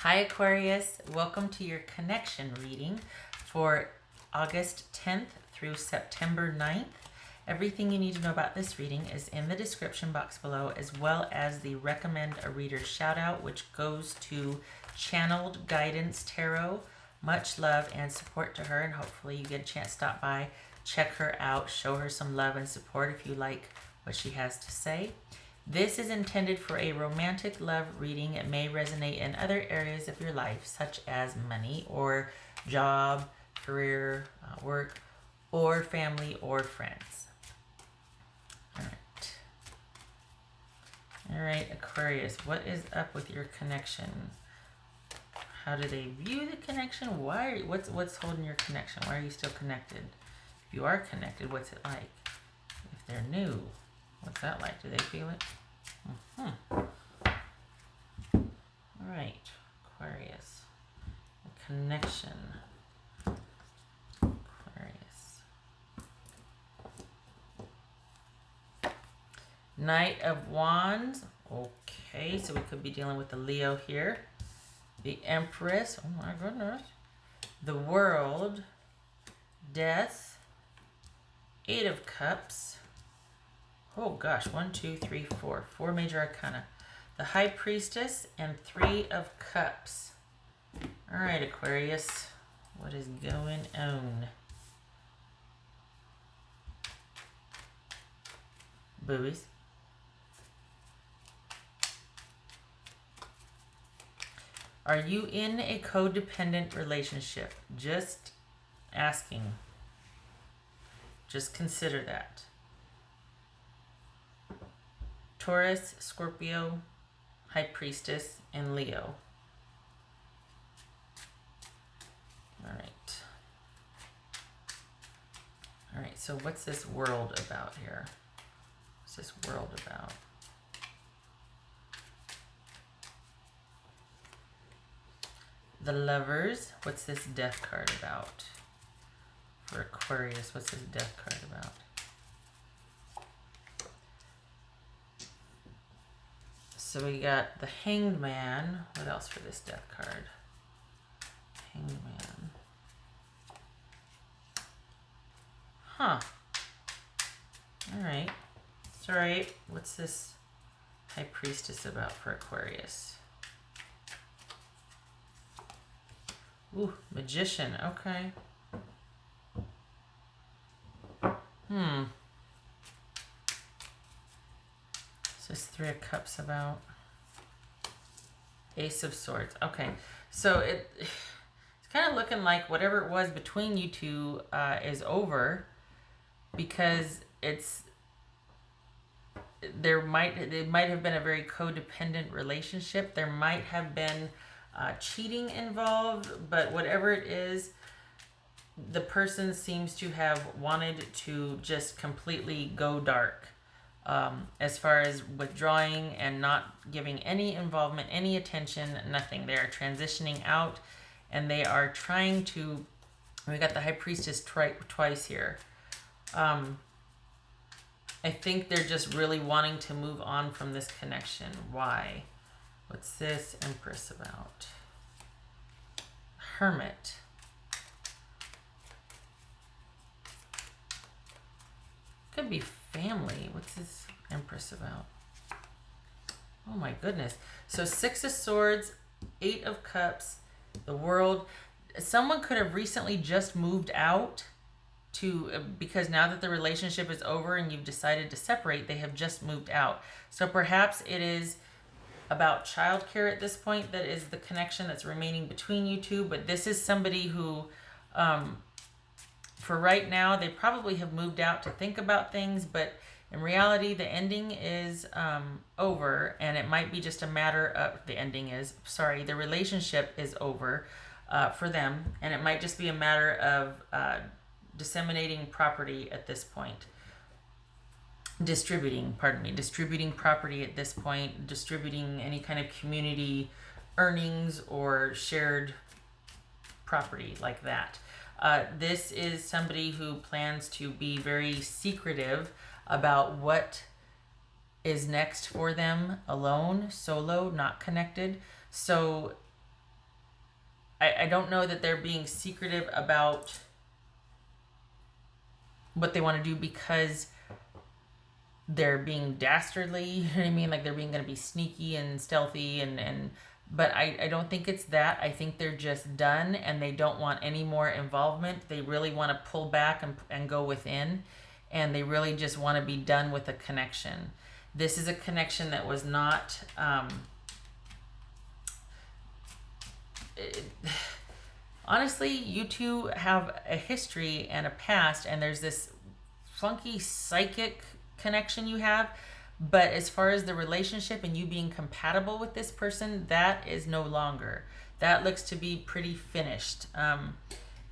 Hi Aquarius, welcome to your connection reading for August 10th through September 9th. Everything you need to know about this reading is in the description box below, as well as the recommend a reader shout out, which goes to Channeled Guidance Tarot. Much love and support to her, and hopefully you get a chance to stop by, check her out, show her some love and support if you like what she has to say. This is intended for a romantic love reading. It may resonate in other areas of your life, such as money or job, career, work, or family or friends. All right, Aquarius, what is up with your connection? How do they view the connection? What's holding your connection? Why are you still connected? If you are connected, what's it like? If they're new, what's that like? Do they feel it? All right, Aquarius. The connection. Aquarius. Knight of Wands. Okay, so we could be dealing with the Leo here. The Empress. Oh my goodness. The World. Death. Eight of Cups. Oh gosh, 1, 2, 3, 4. 4 major arcana. The High Priestess and 3 of Cups. All right, Aquarius. What is going on? Boobies. Are you in a codependent relationship? Just asking. Just consider that. Taurus, Scorpio, High Priestess, and Leo. All right. All right, so what's this world about here? What's this world about? The Lovers. What's this Death card about? For Aquarius, what's this Death card about? So we got the Hanged Man. What else for this Death card? Hanged Man. Huh. Alright. It's alright. What's this High Priestess about for Aquarius? Ooh, Magician. Okay. This 3 of Cups about? Ace of Swords. Okay, so it's kind of looking like whatever it was between you two is over, because it might have been a very codependent relationship. There might have been cheating involved, but whatever it is, the person seems to have wanted to just completely go dark. As far as withdrawing and not giving any involvement, any attention, nothing. They are transitioning out, and they are trying to. We got the High Priestess twice here. I think they're just really wanting to move on from this connection. Why? What's this Empress about? Hermit. Could be family. What's this Empress about? Oh my goodness. So 6 of Swords, 8 of Cups, the World. Someone could have recently just moved out because now that the relationship is over and you've decided to separate, they have just moved out. So perhaps it is about childcare at this point that is the connection that's remaining between you two. But this is somebody who, for right now, they probably have moved out to think about things, but in reality, the ending is over, and it might be just a matter of, the relationship is over for them, and it might just be a matter of disseminating property at this point. Distributing property at this point, distributing any kind of community earnings or shared property like that. This is somebody who plans to be very secretive about what is next for them, alone, solo, not connected. So I don't know that they're being secretive about what they want to do because they're being dastardly, you know what I mean? Like they're being going to be sneaky and stealthy but I don't think it's that. I think they're just done and they don't want any more involvement. They really want to pull back and go within, and they really just want to be done with a connection. This is a connection that was not honestly, you two have a history and a past, and there's this funky psychic connection you have. But as far as the relationship and you being compatible with this person, that is no longer. That looks to be pretty finished.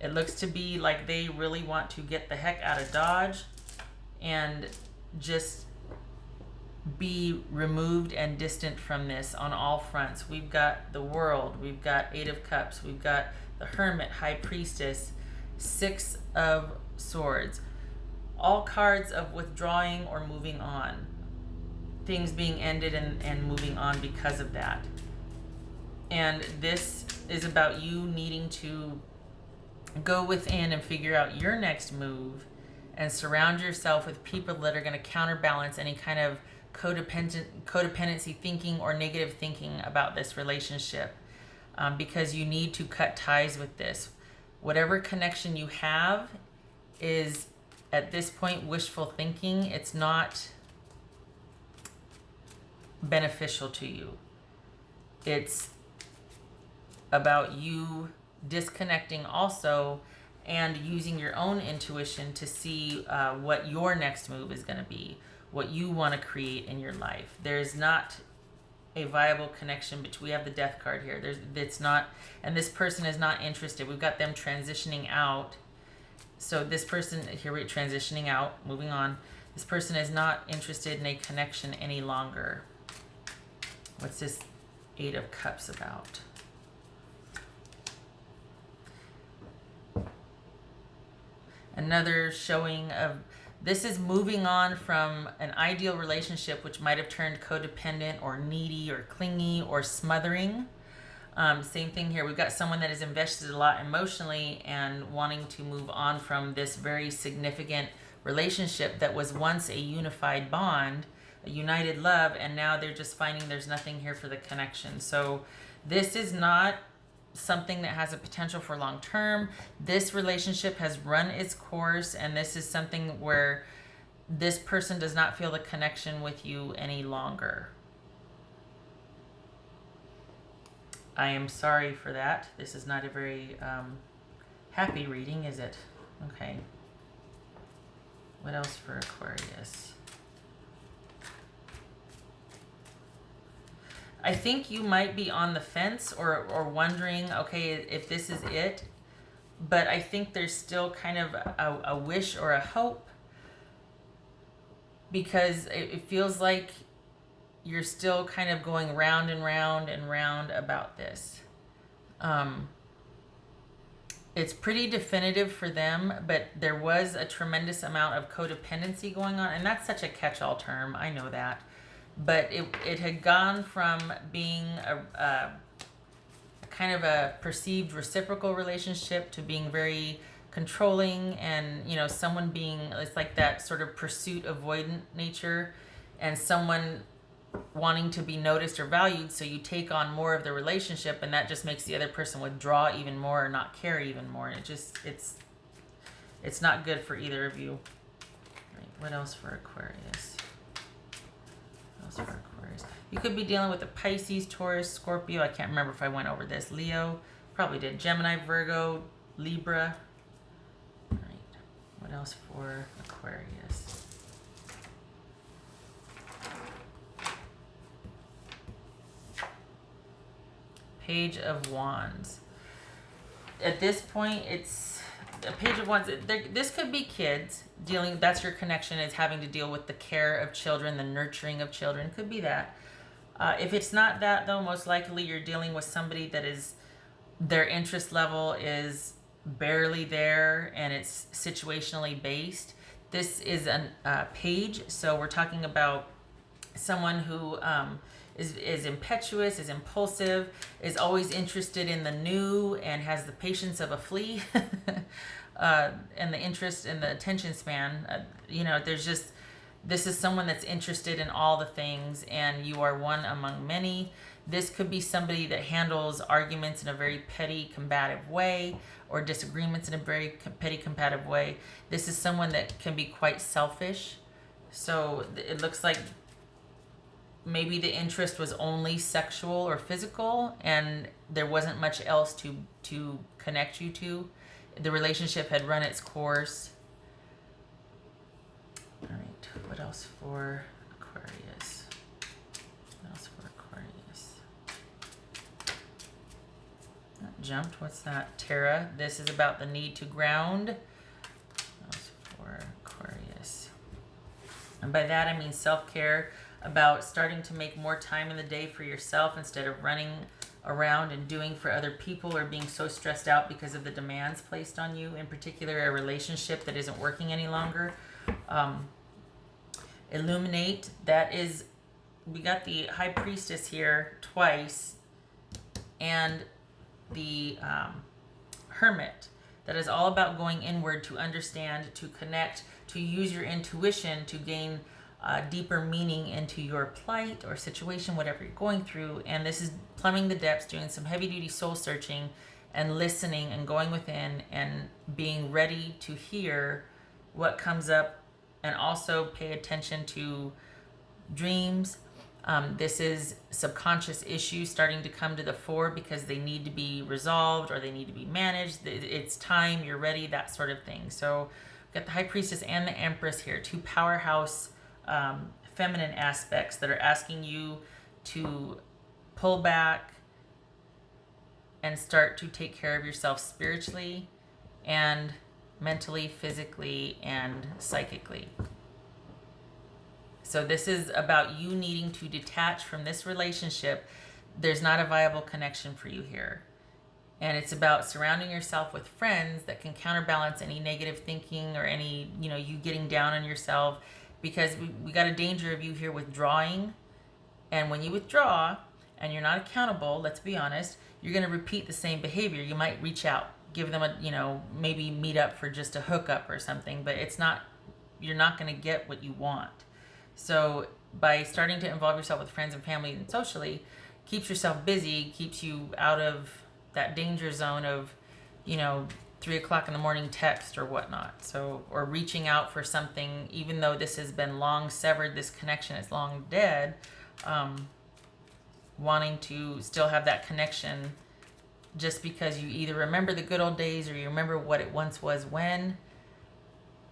It looks to be like they really want to get the heck out of Dodge and just be removed and distant from this on all fronts. We've got the World, we've got Eight of Cups, we've got the Hermit, High Priestess, Six of Swords. All cards of withdrawing or moving on. Things being ended and moving on because of that. And this is about you needing to go within and figure out your next move and surround yourself with people that are going to counterbalance any kind of codependency thinking or negative thinking about this relationship, because you need to cut ties with this. Whatever connection you have is at this point wishful thinking. It's not beneficial to you. It's about you disconnecting also and using your own intuition to see what your next move is going to be, what you want to create in your life. There's not a viable connection between, we have the Death card here. It's not, and this person is not interested. We've got them transitioning out. So this person, here we're transitioning out, moving on. This person is not interested in a connection any longer. What's this Eight of Cups about? Another showing of, this is moving on from an ideal relationship which might have turned codependent or needy or clingy or smothering. Same thing here. We've got someone that has invested a lot emotionally and wanting to move on from this very significant relationship that was once a unified bond, a united love, and now they're just finding there's nothing here for the connection. So this is not something that has a potential for long term. This relationship has run its course, and this is something where this person does not feel the connection with you any longer. I am sorry for that. This is not a very happy reading, is it? Okay. What else for Aquarius? I think you might be on the fence or wondering, okay, if this is it. But I think there's still kind of a wish or a hope, because it feels like you're still kind of going round and round and round about this. It's pretty definitive for them, but there was a tremendous amount of codependency going on, and that's such a catch-all term, I know that. But it had gone from being a kind of a perceived reciprocal relationship to being very controlling, and someone being, it's like that sort of pursuit avoidant nature, and someone wanting to be noticed or valued, so you take on more of the relationship, and that just makes the other person withdraw even more or not care even more. And it's not good for either of you. Right, what else for Aquarius? You could be dealing with a Pisces, Taurus, Scorpio. I can't remember if I went over this. Leo, probably did. Gemini, Virgo, Libra. All right. What else for Aquarius? Page of Wands. At this point, it's a Page of Wands. This could be kids dealing. That's your connection, is having to deal with the care of children, the nurturing of children. Could be that. If it's not that, though, most likely you're dealing with somebody that is, their interest level is barely there, and it's situationally based. This is a page, so we're talking about someone who is impetuous, is impulsive, is always interested in the new, and has the patience of a flea, and the interest and the attention span. This is someone that's interested in all the things, and you are one among many. This could be somebody that handles arguments in a very petty, combative way, or disagreements in a very petty, combative way. This is someone that can be quite selfish. So it looks like maybe the interest was only sexual or physical, and there wasn't much else to connect you to. The relationship had run its course. All right, what else for Aquarius? What else for Aquarius? That jumped. What's that? Terra. This is about the need to ground. What else for Aquarius? And by that I mean self-care, about starting to make more time in the day for yourself instead of running around and doing for other people, or being so stressed out because of the demands placed on you, in particular a relationship that isn't working any longer. Illuminate, that is, we got the High Priestess here twice, and the Hermit. That is all about going inward to understand, to connect, to use your intuition to gain deeper meaning into your plight or situation, whatever you're going through. And this is plumbing the depths, doing some heavy duty soul searching and listening and going within and being ready to hear what comes up, and also pay attention to dreams. This is subconscious issues starting to come to the fore because they need to be resolved or they need to be managed. It's time, you're ready, that sort of thing. So we've got the High Priestess and the Empress here, two powerhouse feminine aspects that are asking you to pull back and start to take care of yourself spiritually and mentally, physically, and psychically. So this is about you needing to detach from this relationship. There's not a viable connection for you here. And it's about surrounding yourself with friends that can counterbalance any negative thinking or any, you getting down on yourself, because we got a danger of you here withdrawing. And when you withdraw and you're not accountable, let's be honest, you're going to repeat the same behavior. You might reach out, give them a, maybe meet up for just a hookup or something, but you're not going to get what you want. So by starting to involve yourself with friends and family and socially, keeps yourself busy, keeps you out of that danger zone of, 3 o'clock in the morning text or whatnot. So, or reaching out for something, even though this has been long severed, this connection is long dead, wanting to still have that connection just because you either remember the good old days or you remember what it once was when,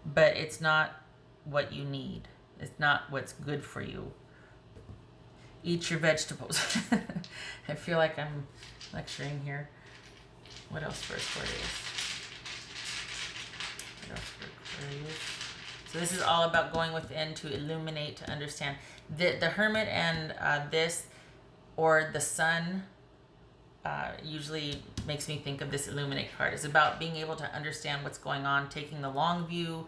but it's not what you need. It's not what's good for you. Eat your vegetables. I feel like I'm lecturing here. What else for Aquarius? What else for Aquarius? So this is all about going within to illuminate, to understand. The Hermit and this, or the Sun, usually makes me think of this Illuminate card. It's about being able to understand what's going on, taking the long view,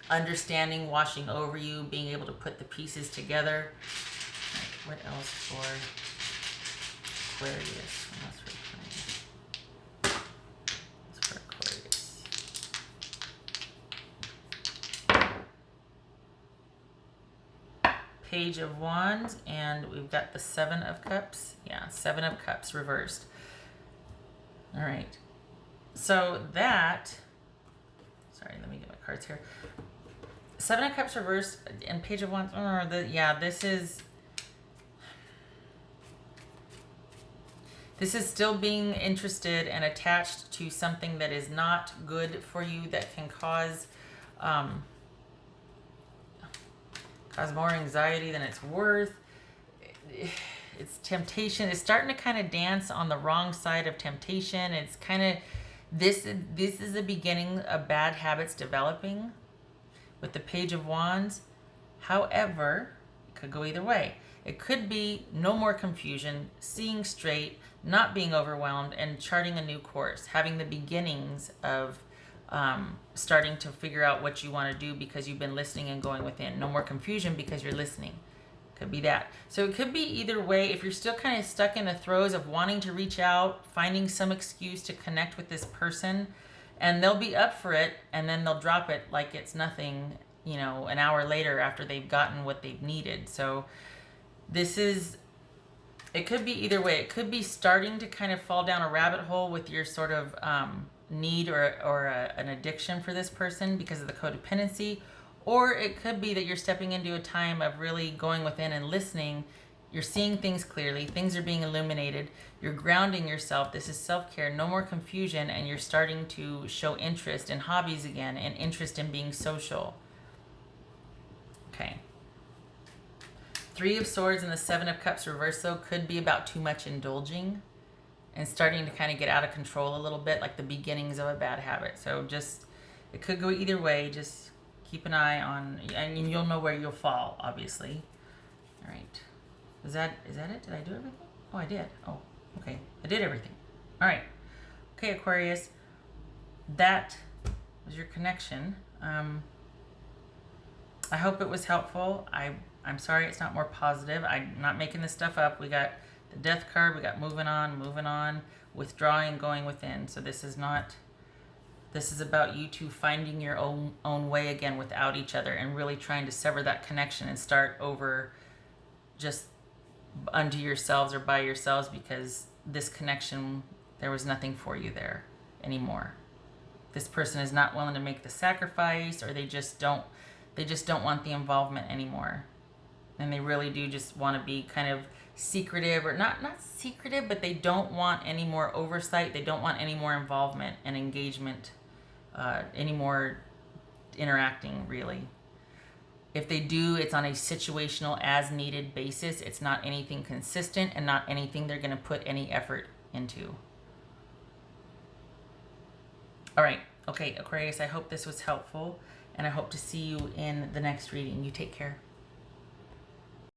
understanding, washing over you, being able to put the pieces together. What else for Aquarius? What else for Aquarius? What's for Aquarius? Page of Wands, and we've got the Seven of Cups. Yeah, Seven of Cups reversed. All right. So that, sorry, let me get my cards here. Seven of Cups reversed and Page of Wands. This is still being interested and attached to something that is not good for you, that can cause more anxiety than it's worth. It's temptation. It's starting to kind of dance on the wrong side of temptation. It's kind of, this is the beginning of bad habits developing with the Page of Wands. However, it could go either way. It could be no more confusion, seeing straight, not being overwhelmed, and charting a new course, having the beginnings of starting to figure out what you want to do because you've been listening and going within. No more confusion because you're listening. Could be that. So it could be either way. If you're still kind of stuck in the throes of wanting to reach out, finding some excuse to connect with this person, and they'll be up for it, and then they'll drop it like it's nothing, you know, an hour later after they've gotten what they've needed. So this is, it could be either way. It could be starting to kind of fall down a rabbit hole with your sort of need or an addiction for this person because of the codependency. Or it could be that you're stepping into a time of really going within and listening. You're seeing things clearly. Things are being illuminated. You're grounding yourself. This is self-care. No more confusion. And you're starting to show interest in hobbies again and interest in being social. Okay. Three of Swords and the Seven of Cups reversed, though, could be about too much indulging and starting to kind of get out of control a little bit, like the beginnings of a bad habit. So just, it could go either way. Just keep an eye on, and you'll know where you'll fall, obviously. All right. Is that it? Did I do everything? Oh, I did. Oh, okay. I did everything. All right. Okay, Aquarius. That was your connection. I hope it was helpful. I'm sorry it's not more positive. I'm not making this stuff up. We got the Death card. We got moving on, withdrawing, going within. So this is not... This is about you two finding your own way again without each other and really trying to sever that connection and start over just unto yourselves or by yourselves, because this connection, there was nothing for you there anymore. This person is not willing to make the sacrifice, or they just don't want the involvement anymore. And they really do just want to be kind of secretive, or not secretive, but they don't want any more oversight. They don't want any more involvement and engagement. Any more interacting, really. If they do, it's on a situational, as needed basis. It's not anything consistent and not anything they're going to put any effort into. All right. Okay, Aquarius, I hope this was helpful, and I hope to see you in the next reading. You take care.